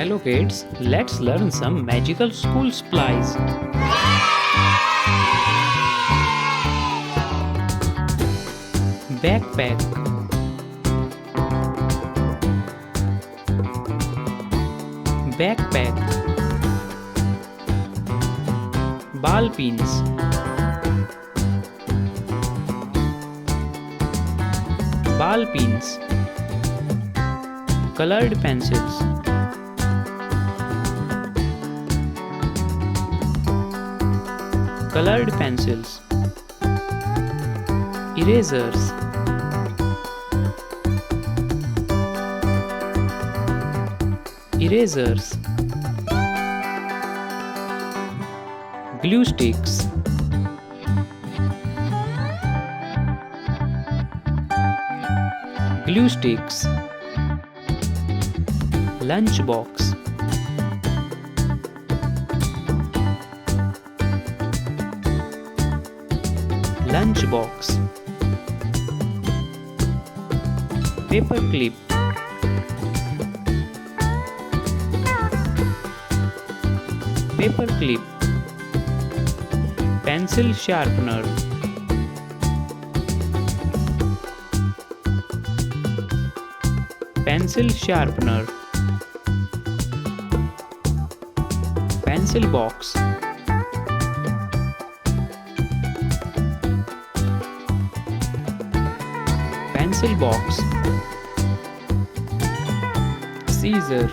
Hello kids, let's learn some magical school supplies. Backpack, backpack, ball pins, ball pins, colored pencils, colored pencils, erasers, erasers, glue sticks, glue sticks, lunch box, lunch box, paper clip, paper clip, pencil sharpener, pencil sharpener, pencil box, pencil box, scissor,